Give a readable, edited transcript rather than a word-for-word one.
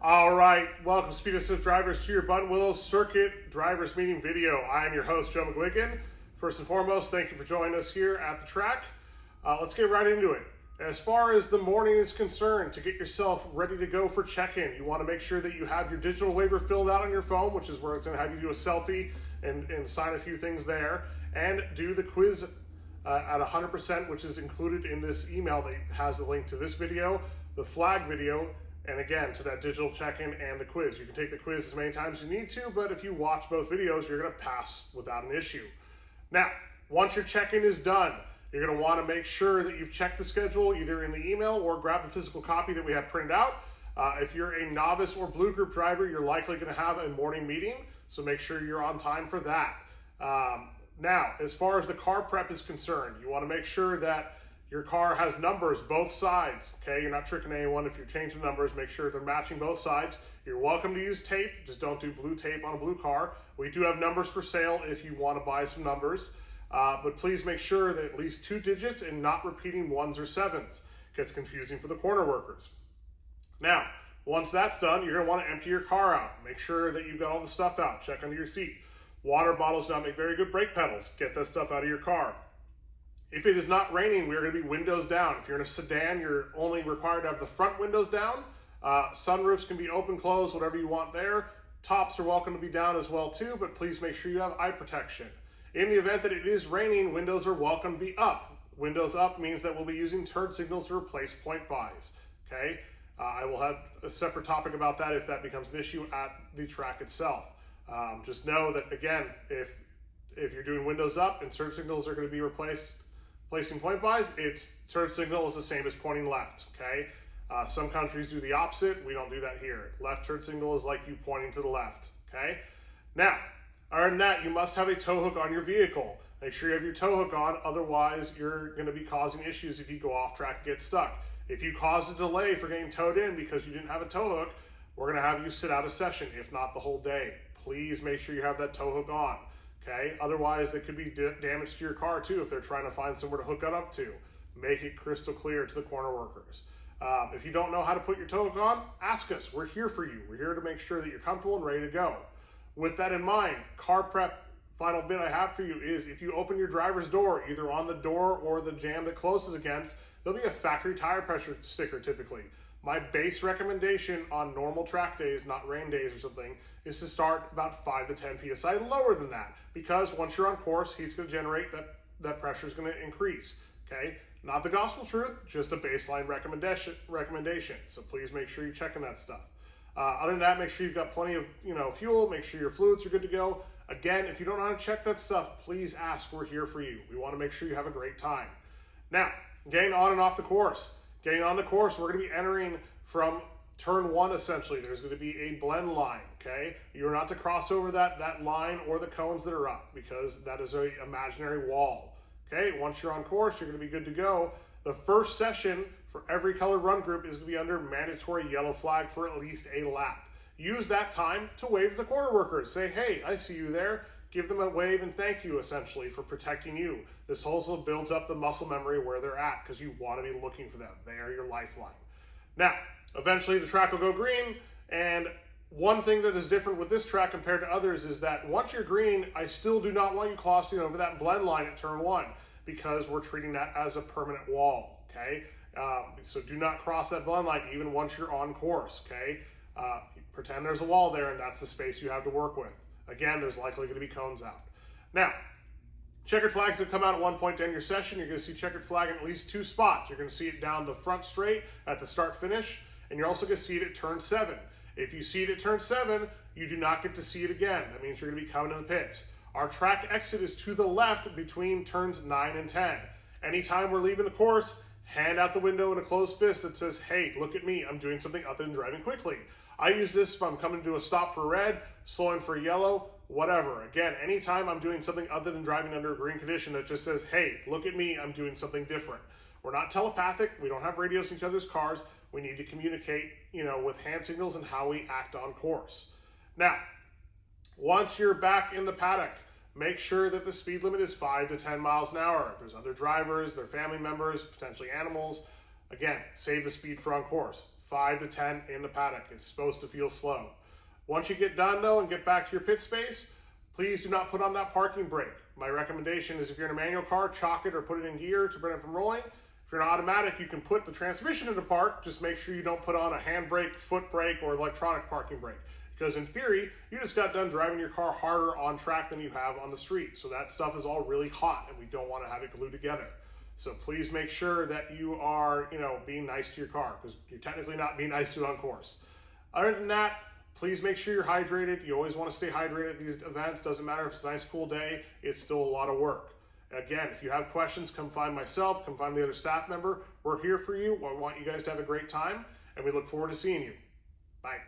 All right, welcome Speed Assist drivers to your Buttonwillow Circuit Drivers Meeting video. I am your host, Joe McGuigan. First and foremost, thank you for joining us here at the track. Let's get right into it. As far as the morning is concerned, to get yourself ready to go for check-in, you want to make sure that you have your digital waiver filled out on your phone, which is where it's going to have you do a selfie and sign a few things there, and do the quiz at 100%, which is included in this email that has the link to this video, the flag video, and again, to that digital check-in and the quiz. You can take the quiz as many times as you need to, but if you watch both videos, you're going to pass without an issue. Now, once your check-in is done, you're going to want to make sure that you've checked the schedule either in the email or grab the physical copy that we have printed out. If you're a novice or blue group driver, you're likely going to have a morning meeting, so make sure you're on time for that. Now, as far as the car prep is concerned, you want to make sure that your car has numbers both sides, okay? You're not tricking anyone if you're changing numbers. Make sure they're matching both sides. You're welcome to use tape. Just don't do blue tape on a blue car. We do have numbers for sale if you want to buy some numbers. But please make sure that at least 2 digits and not repeating 1s or 7s. Gets confusing for the corner workers. Now, once that's done, you're going to want to empty your car out. Make sure that you've got all the stuff out. Check under your seat. Water bottles do not make very good brake pedals. Get that stuff out of your car. If it is not raining, we're going to be windows down. If you're in a sedan, you're only required to have the front windows down. Sunroofs can be open, closed, whatever you want there. Tops are welcome to be down as well too, but please make sure you have eye protection. In the event that it is raining, windows are welcome to be up. Windows up means that we'll be using turn signals to replace point buys, okay? I will have a separate topic about that if that becomes an issue at the track itself. Just know that, again, if you're doing windows up and turn signals are going to be placing point buys, its turn signal is the same as pointing left, okay? Some countries do the opposite. We don't do that here. Left turn signal is like you pointing to the left, okay? Now, other than that, you must have a tow hook on your vehicle. Make sure you have your tow hook on, otherwise you're going to be causing issues if you go off track and get stuck. If you cause a delay for getting towed in because you didn't have a tow hook, we're going to have you sit out a session, if not the whole day. Please make sure you have that tow hook on. Okay, otherwise it could be damage to your car too if they're trying to find somewhere to hook it up to. Make it crystal clear to the corner workers. If you don't know how to put your tow hook on, ask us. We're here for you. We're here to make sure that you're comfortable and ready to go. With that in mind, car prep, final bit I have for you is if you open your driver's door, either on the door or the jamb that closes against, there'll be a factory tire pressure sticker typically. My base recommendation on normal track days, not rain days or something, is to start about 5 to 10 PSI lower than that. Because once you're on course, heat's going to generate, that pressure is going to increase. Okay? Not the gospel truth, just a baseline recommendation. So please make sure you're checking that stuff. Other than that, make sure you've got plenty of fuel. Make sure your fluids are good to go. Again, if you don't know how to check that stuff, please ask. We're here for you. We want to make sure you have a great time. Now, getting on and off the course. Getting on the course, we're going to be entering from turn 1 essentially. There's going to be a blend line, okay? You're not to cross over that line or the cones that are up because that is an imaginary wall, okay? Once you're on course, you're going to be good to go. The first session for every color run group is going to be under mandatory yellow flag for at least a lap. Use that time to wave to the corner workers. Say, hey, I see you there. Give them a wave and thank you, essentially, for protecting you. This also builds up the muscle memory where they're at because you want to be looking for them. They are your lifeline. Now, eventually the track will go green, and one thing that is different with this track compared to others is that once you're green, I still do not want you crossing over that blend line at turn 1 because we're treating that as a permanent wall, okay? So do not cross that blend line even once you're on course, okay? Pretend there's a wall there and that's the space you have to work with. Again, there's likely going to be cones out. Now, checkered flags that come out at one point to end your session. You're going to see checkered flag in at least 2 spots. You're going to see it down the front straight at the start finish, and you're also going to see it at turn 7. If you see it at turn 7, you do not get to see it again. That means you're going to be coming in the pits. Our track exit is to the left between turns 9 and 10. Anytime we're leaving the course, hand out the window in a closed fist that says, hey, look at me, I'm doing something other than driving quickly. I use this if I'm coming to a stop for red, slowing for yellow, whatever. Again, anytime I'm doing something other than driving under a green condition that just says, hey, look at me, I'm doing something different. We're not telepathic. We don't have radios in each other's cars. We need to communicate, with hand signals and how we act on course. Now, once you're back in the paddock, make sure that the speed limit is 5 to 10 miles an hour. If there's other drivers, their family members, potentially animals, again, save the speed for on course. 5 to 10 in the paddock. It's supposed to feel slow. Once you get done though and get back to your pit space, please do not put on that parking brake. My recommendation is if you're in a manual car, chalk it or put it in gear to prevent it from rolling. If you're in an automatic, you can put the transmission into park. Just make sure you don't put on a hand brake, foot brake, or electronic parking brake. Because in theory, you just got done driving your car harder on track than you have on the street. So that stuff is all really hot and we don't want to have it glued together. So please make sure that you are, being nice to your car, because you're technically not being nice to it on course. Other than that, please make sure you're hydrated. You always want to stay hydrated at these events. Doesn't matter if it's a nice cool day, it's still a lot of work. Again, if you have questions, come find myself, come find the other staff member. We're here for you. I want you guys to have a great time, and we look forward to seeing you. Bye.